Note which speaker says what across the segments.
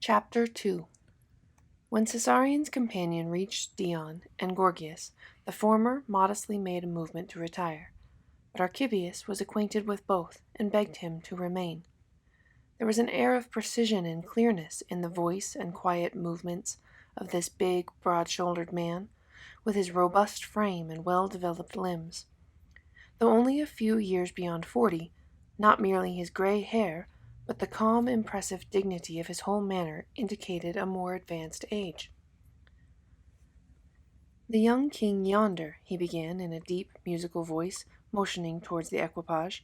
Speaker 1: Chapter 2. When Caesarion's companion reached Dion and Gorgias, the former modestly made a movement to retire, but Archebius was acquainted with both and begged him to remain. There was an air of precision and clearness in the voice and quiet movements of this big, broad-shouldered man, with his robust frame and well-developed limbs. Though only a few years beyond 40, not merely his gray hair, but the calm, impressive dignity of his whole manner indicated a more advanced age. "The young king yonder," he began in a deep, musical voice, motioning towards the equipage,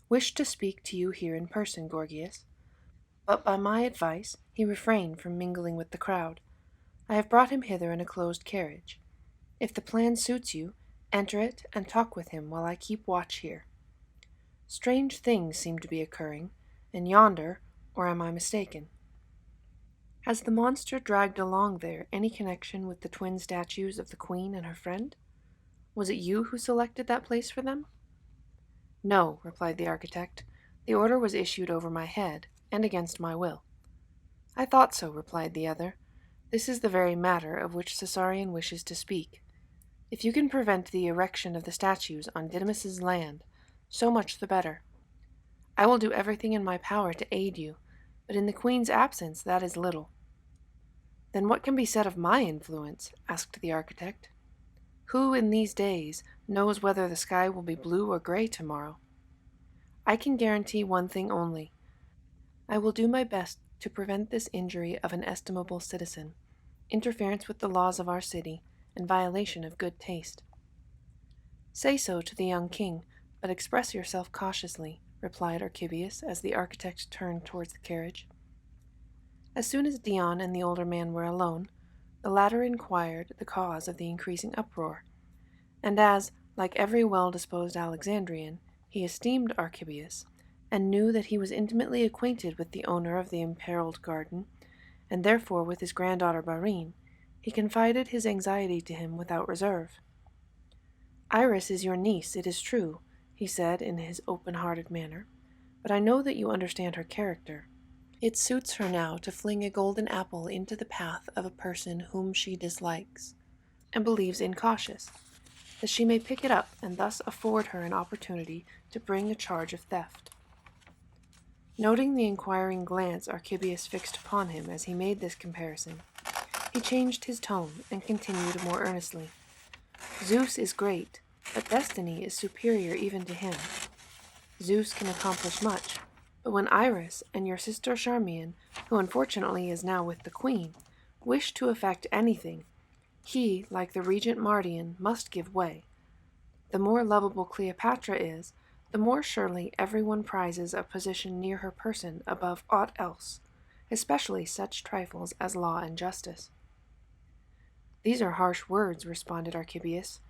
Speaker 1: "wished to speak to you here in person, Gorgias. But by my advice he refrained from mingling with the crowd. I have brought him hither in a closed carriage. If the plan suits you, enter it and talk with him while I keep watch here. Strange things seem to be occurring, and yonder, or am I mistaken? Has the monster dragged along there any connection with the twin statues of the queen and her friend? Was it you who selected that place for them?" "No," replied the architect. "The order was issued over my head, and against my will." "I thought so," replied the other. "This is the very matter of which Caesarion wishes to speak. If you can prevent the erection of the statues on Didymus's land, so much the better. I will do everything in my power to aid you, but in the queen's absence that is little." "Then what can be said of my influence?" asked the architect. "Who in these days knows whether the sky will be blue or gray tomorrow? I can guarantee one thing only. I will do my best to prevent this injury of an estimable citizen, interference with the laws of our city, and violation of good taste." "Say so to the young king, but express yourself cautiously," replied Archebius as the architect turned towards the carriage. As soon as Dion and the older man were alone, the latter inquired the cause of the increasing uproar, and as, like every well-disposed Alexandrian, he esteemed Archebius, and knew that he was intimately acquainted with the owner of the imperiled garden, and therefore with his granddaughter Barine, he confided his anxiety to him without reserve. "Iris is your niece, it is true," he said in his open-hearted manner, "but I know that you understand her character. It suits her now to fling a golden apple into the path of a person whom she dislikes, and believes incautious, that she may pick it up and thus afford her an opportunity to bring a charge of theft." Noting the inquiring glance Archebius fixed upon him as he made this comparison, he changed his tone and continued more earnestly. "Zeus is great, but destiny is superior even to him. Zeus can accomplish much, but when Iris and your sister Charmian, who unfortunately is now with the queen, wish to effect anything, he, like the regent Mardian, must give way. The more lovable Cleopatra is, the more surely everyone prizes a position near her person above aught else, especially such trifles as law and justice." "These are harsh words," responded Archebius,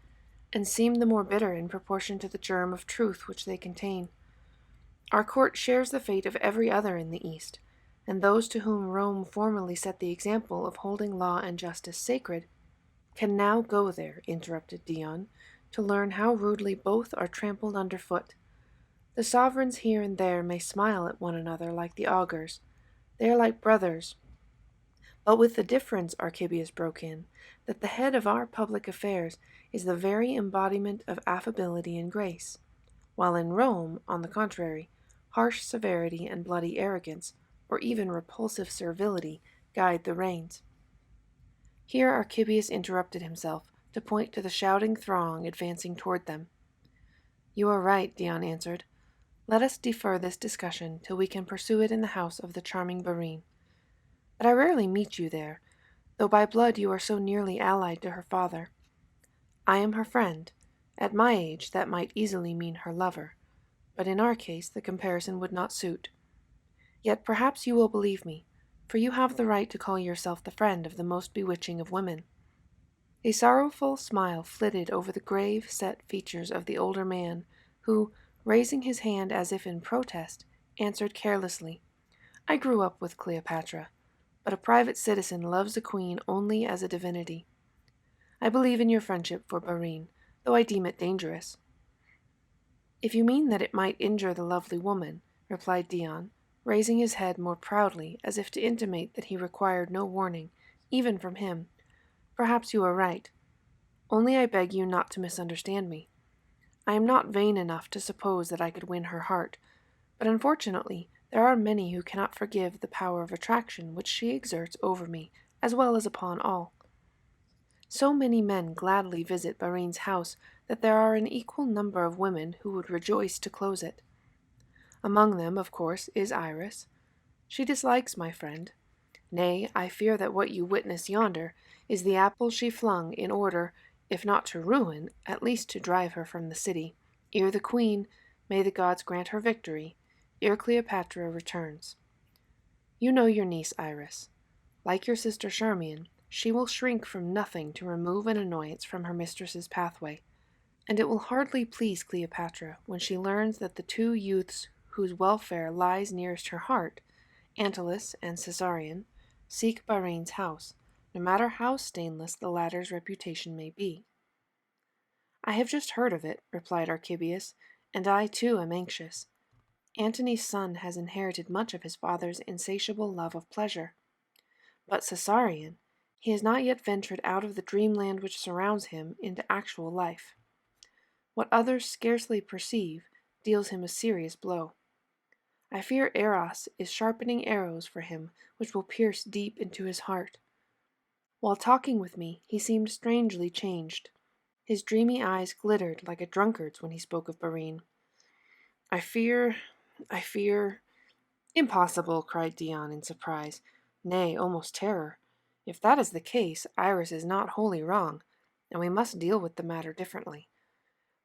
Speaker 1: "and seem the more bitter in proportion to the germ of truth which they contain. Our court shares the fate of every other in the East, and those to whom Rome formerly set the example of holding law and justice sacred can now go there," interrupted Dion, "to learn how rudely both are trampled underfoot. The sovereigns here and there may smile at one another like the augurs. They are like brothers. But with the difference," Archebius broke in, "that the head of our public affairs is the very embodiment of affability and grace, while in Rome, on the contrary, harsh severity and bloody arrogance, or even repulsive servility, guide the reins." Here Archebius interrupted himself to point to the shouting throng advancing toward them. "You are right," Dion answered. "Let us defer this discussion till we can pursue it in the house of the charming Barine. But I rarely meet you there, though by blood you are so nearly allied to her father. I am her friend. At my age that might easily mean her lover, but in our case the comparison would not suit. Yet perhaps you will believe me, for you have the right to call yourself the friend of the most bewitching of women." A sorrowful smile flitted over the grave, set features of the older man, who, raising his hand as if in protest, answered carelessly, "I grew up with Cleopatra, but a private citizen loves a queen only as a divinity. I believe in your friendship for Barine, though I deem it dangerous." "If you mean that it might injure the lovely woman," replied Dion, raising his head more proudly as if to intimate that he required no warning, even from him. Perhaps you are right. Only I beg you not to misunderstand me. I am not vain enough to suppose that I could win her heart, but unfortunately there are many who cannot forgive the power of attraction which she exerts over me as well as upon all. So many men gladly visit Barine's house that there are an equal number of women who would rejoice to close it. Among them, of course, is Iris. She dislikes my friend. Nay, I fear that what you witness yonder is the apple she flung in order, if not to ruin, at least to drive her from the city, ere the queen, may the gods grant her victory, ere Cleopatra returns. You know your niece Iris. Like your sister Charmian, she will shrink from nothing to remove an annoyance from her mistress's pathway, and it will hardly please Cleopatra when she learns that the two youths whose welfare lies nearest her heart, Antyllus and Caesarion, seek Barine's house, no matter how stainless the latter's reputation may be. I have just heard of it, replied Archebius, and I too am anxious. Antony's son has inherited much of his father's insatiable love of pleasure. But Caesarion, he has not yet ventured out of the dreamland which surrounds him into actual life. What others scarcely perceive deals him a serious blow. I fear Eros is sharpening arrows for him which will pierce deep into his heart. While talking with me, he seemed strangely changed. His dreamy eyes glittered like a drunkard's when he spoke of Barine. I fear... Impossible, cried Dion in surprise, nay, almost terror. If that is the case, Iris is not wholly wrong, and we must deal with the matter differently.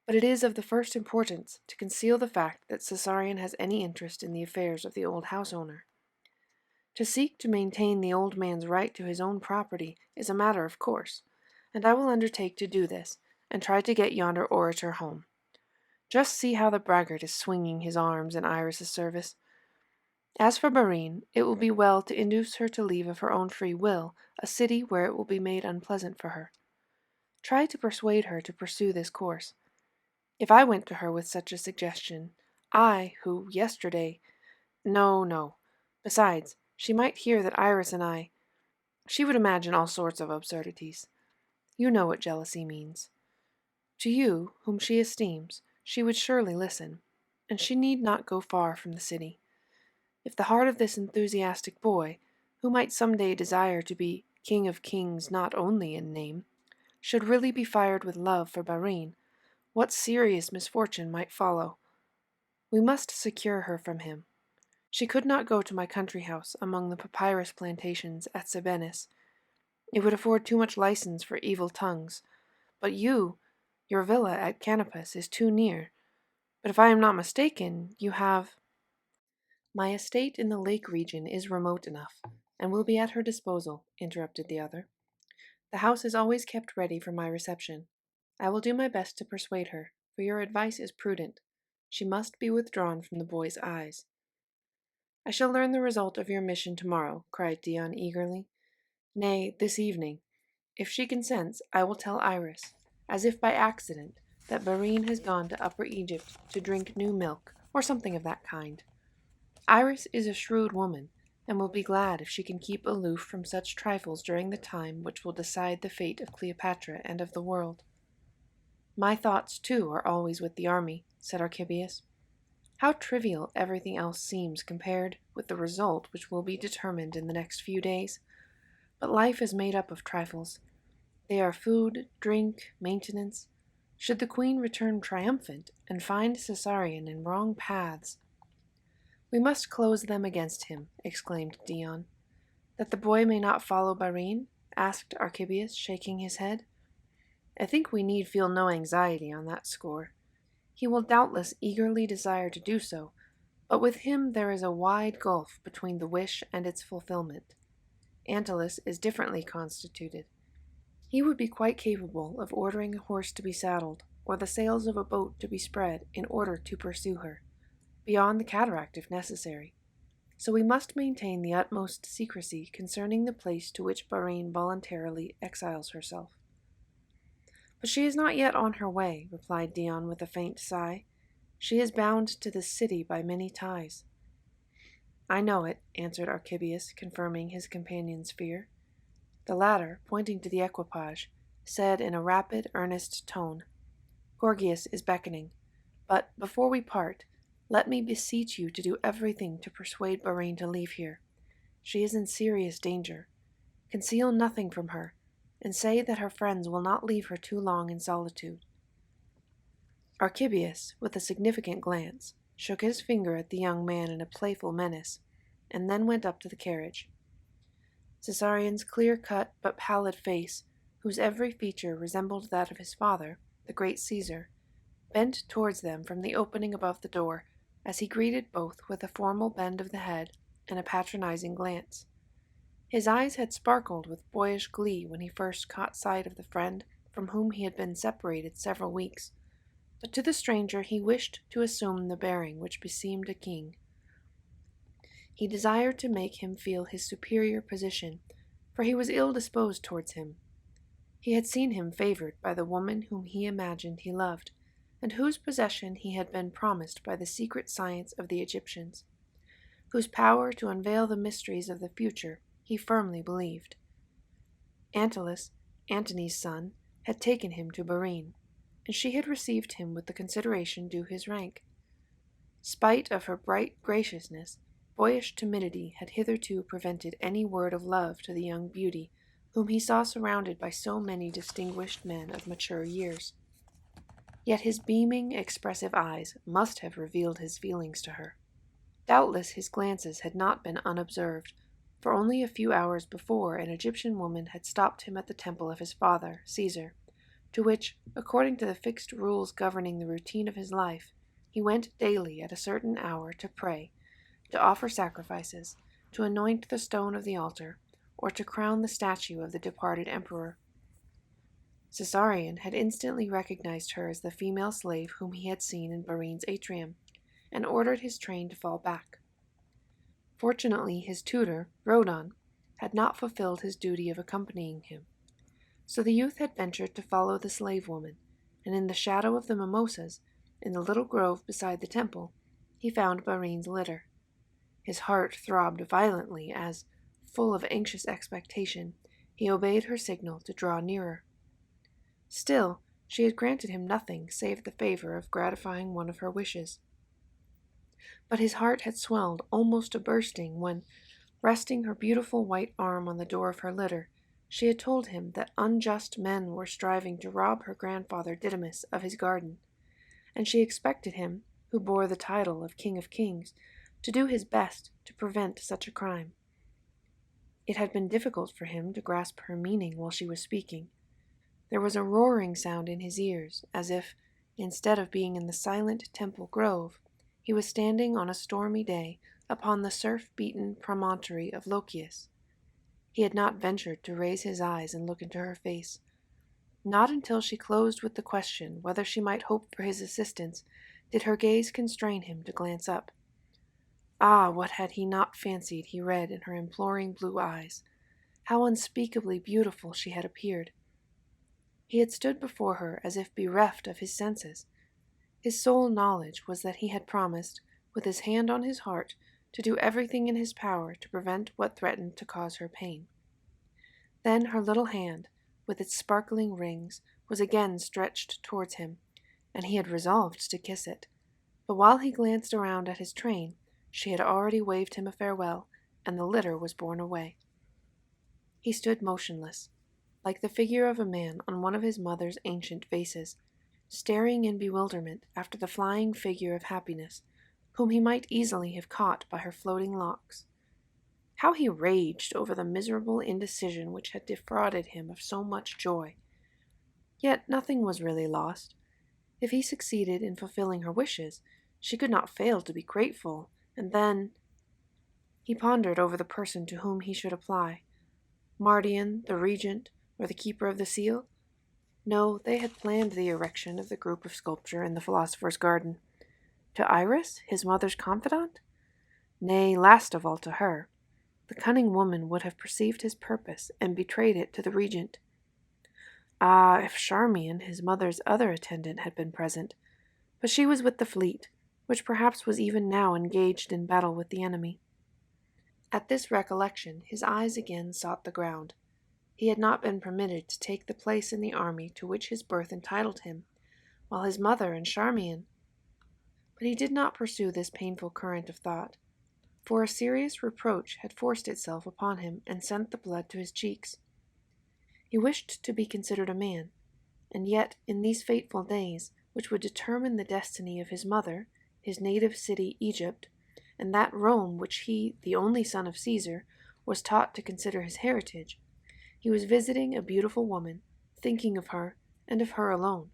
Speaker 1: But it is of the first importance to conceal the fact that Caesarion has any interest in the affairs of the old house owner. To seek to maintain the old man's right to his own property is a matter of course, and I will undertake to do this, and try to get yonder orator home. Just see how the braggart is swinging his arms in Iris's service. As for Barine, it will be well to induce her to leave of her own free will a city where it will be made unpleasant for her. Try to persuade her to pursue this course. If I went to her with such a suggestion, I, who yesterday— No. Besides, she might hear that Iris and I— She would imagine all sorts of absurdities. You know what jealousy means. To you, whom she esteems, she would surely listen, and she need not go far from the city. If the heart of this enthusiastic boy, who might some day desire to be king of kings not only in name, should really be fired with love for Barine, what serious misfortune might follow? We must secure her from him. She could not go to my country house among the papyrus plantations at Cebennis. It would afford too much license for evil tongues. But your villa at Canopus is too near. But if I am not mistaken, you have— My estate in the lake region is remote enough, and will be at her disposal, interrupted the other. The house is always kept ready for my reception. I will do my best to persuade her, for your advice is prudent. She must be withdrawn from the boy's eyes. I shall learn the result of your mission tomorrow, cried Dion eagerly. Nay, this evening. If she consents, I will tell Iris, as if by accident, that Barine has gone to Upper Egypt to drink new milk, or something of that kind. Iris is a shrewd woman, and will be glad if she can keep aloof from such trifles during the time which will decide the fate of Cleopatra and of the world. My thoughts, too, are always with the army, said Archebius. How trivial everything else seems compared with the result which will be determined in the next few days. But life is made up of trifles. They are food, drink, maintenance. Should the queen return triumphant and find Caesarion in wrong paths— We must close them against him, exclaimed Dion. That the boy may not follow Barine? Asked Archebius, shaking his head. I think we need feel no anxiety on that score. He will doubtless eagerly desire to do so, but with him there is a wide gulf between the wish and its fulfillment. Antyllus is differently constituted. He would be quite capable of ordering a horse to be saddled, or the sails of a boat to be spread in order to pursue her, beyond the cataract if necessary. So we must maintain the utmost secrecy concerning the place to which Barine voluntarily exiles herself. But she is not yet on her way, replied Dion with a faint sigh. She is bound to this city by many ties. I know it, answered Archibius, confirming his companion's fear. The latter, pointing to the equipage, said in a rapid, earnest tone, Gorgias is beckoning, but before we part, let me beseech you to do everything to persuade Barine to leave here. She is in serious danger. Conceal nothing from her, and say that her friends will not leave her too long in solitude. Archibius, with a significant glance, shook his finger at the young man in a playful menace, and then went up to the carriage. Caesarion's clear-cut but pallid face, whose every feature resembled that of his father, the great Caesar, bent towards them from the opening above the door, as he greeted both with a formal bend of the head and a patronizing glance. His eyes had sparkled with boyish glee when he first caught sight of the friend from whom he had been separated several weeks, but to the stranger he wished to assume the bearing which beseemed a king. He desired to make him feel his superior position, for he was ill-disposed towards him. He had seen him favored by the woman whom he imagined he loved, and whose possession he had been promised by the secret science of the Egyptians, whose power to unveil the mysteries of the future he firmly believed. Antyllus, Antony's son, had taken him to Barine, and she had received him with the consideration due his rank. Spite of her bright graciousness, boyish timidity had hitherto prevented any word of love to the young beauty whom he saw surrounded by so many distinguished men of mature years. Yet his beaming, expressive eyes must have revealed his feelings to her. Doubtless his glances had not been unobserved, for only a few hours before an Egyptian woman had stopped him at the temple of his father, Caesar, to which, according to the fixed rules governing the routine of his life, he went daily at a certain hour to pray, to offer sacrifices, to anoint the stone of the altar, or to crown the statue of the departed emperor. Caesarion had instantly recognized her as the female slave whom he had seen in Barine's atrium, and ordered his train to fall back. Fortunately, his tutor, Rhodon, had not fulfilled his duty of accompanying him, so the youth had ventured to follow the slave woman, and in the shadow of the mimosas, in the little grove beside the temple, he found Barine's litter. His heart throbbed violently as, full of anxious expectation, he obeyed her signal to draw nearer. Still, she had granted him nothing save the favor of gratifying one of her wishes. But his heart had swelled almost to bursting when, resting her beautiful white arm on the door of her litter, she had told him that unjust men were striving to rob her grandfather Didymus of his garden, and she expected him, who bore the title of King of Kings, to do his best to prevent such a crime. It had been difficult for him to grasp her meaning while she was speaking. There was a roaring sound in his ears, as if, instead of being in the silent temple grove, he was standing on a stormy day upon the surf-beaten promontory of Lochias. He had not ventured to raise his eyes and look into her face. Not until she closed with the question whether she might hope for his assistance did her gaze constrain him to glance up. Ah, what had he not fancied he read in her imploring blue eyes! How unspeakably beautiful she had appeared! He had stood before her as if bereft of his senses. His sole knowledge was that he had promised, with his hand on his heart, to do everything in his power to prevent what threatened to cause her pain. Then her little hand, with its sparkling rings, was again stretched towards him, and he had resolved to kiss it. But while he glanced around at his train, she had already waved him a farewell, and the litter was borne away. He stood motionless, like the figure of a man on one of his mother's ancient vases, staring in bewilderment after the flying figure of happiness, whom he might easily have caught by her floating locks. How he raged over the miserable indecision which had defrauded him of so much joy. Yet nothing was really lost. If he succeeded in fulfilling her wishes, she could not fail to be grateful, and then— He pondered over the person to whom he should apply. Mardian, the regent, or the keeper of the seal? No, they had planned the erection of the group of sculpture in the philosopher's garden. To Iris, his mother's confidant? Nay, last of all to her. The cunning woman would have perceived his purpose and betrayed it to the regent. Ah, if Charmian, his mother's other attendant, had been present, but she was with the fleet, which perhaps was even now engaged in battle with the enemy. At this recollection, his eyes again sought the ground. He had not been permitted to take the place in the army to which his birth entitled him, while his mother and Charmian— But he did not pursue this painful current of thought, for a serious reproach had forced itself upon him and sent the blood to his cheeks. He wished to be considered a man, and yet in these fateful days, which would determine the destiny of his mother, his native city Egypt, and that Rome which he, the only son of Caesar, was taught to consider his heritage, he was visiting a beautiful woman, thinking of her, and of her alone.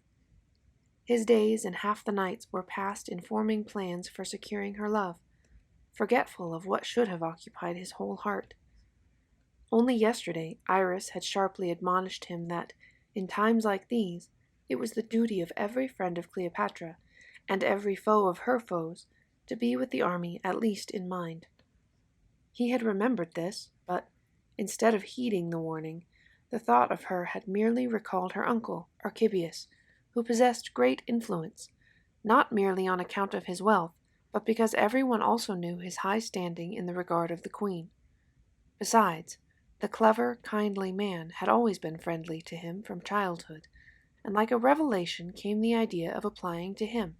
Speaker 1: His days and half the nights were passed in forming plans for securing her love, forgetful of what should have occupied his whole heart. Only yesterday Iris had sharply admonished him that, in times like these, it was the duty of every friend of Cleopatra, and every foe of her foes, to be with the army at least in mind. He had remembered this, but, instead of heeding the warning, the thought of her had merely recalled her uncle, Archebius, who possessed great influence, not merely on account of his wealth, but because everyone also knew his high standing in the regard of the queen. Besides, the clever, kindly man had always been friendly to him from childhood, and like a revelation came the idea of applying to him,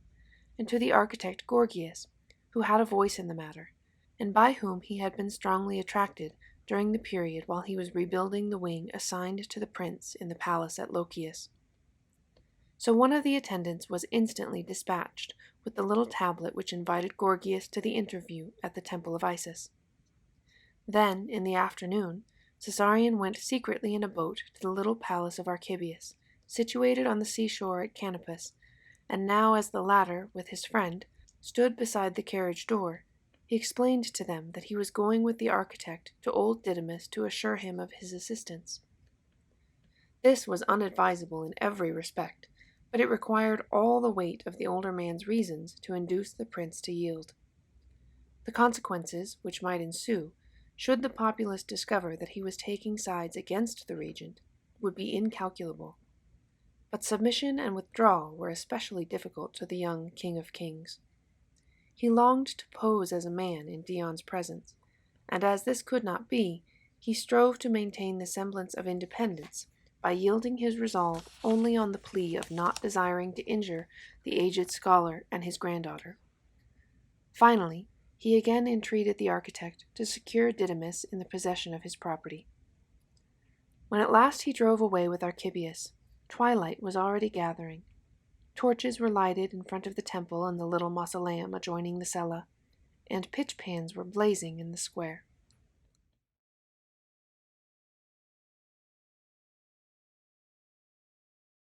Speaker 1: and to the architect Gorgias, who had a voice in the matter, and by whom he had been strongly attracted during the period while he was rebuilding the wing assigned to the prince in the palace at Lochias. So one of the attendants was instantly dispatched with the little tablet which invited Gorgias to the interview at the temple of Isis. Then, in the afternoon, Caesarion went secretly in a boat to the little palace of Archebius, situated on the seashore at Canopus, and now as the latter, with his friend, stood beside the carriage door, he explained to them that he was going with the architect to old Didymus to assure him of his assistance. This was unadvisable in every respect, but it required all the weight of the older man's reasons to induce the prince to yield. The consequences which might ensue, should the populace discover that he was taking sides against the regent, would be incalculable. But submission and withdrawal were especially difficult to the young King of Kings. He longed to pose as a man in Dion's presence, and as this could not be, he strove to maintain the semblance of independence by yielding his resolve only on the plea of not desiring to injure the aged scholar and his granddaughter. Finally, he again entreated the architect to secure Didymus in the possession of his property. When at last he drove away with Archebius, twilight was already gathering. Torches were lighted in front of the temple and the little mausoleum adjoining the cella, and pitch pans were blazing in the square.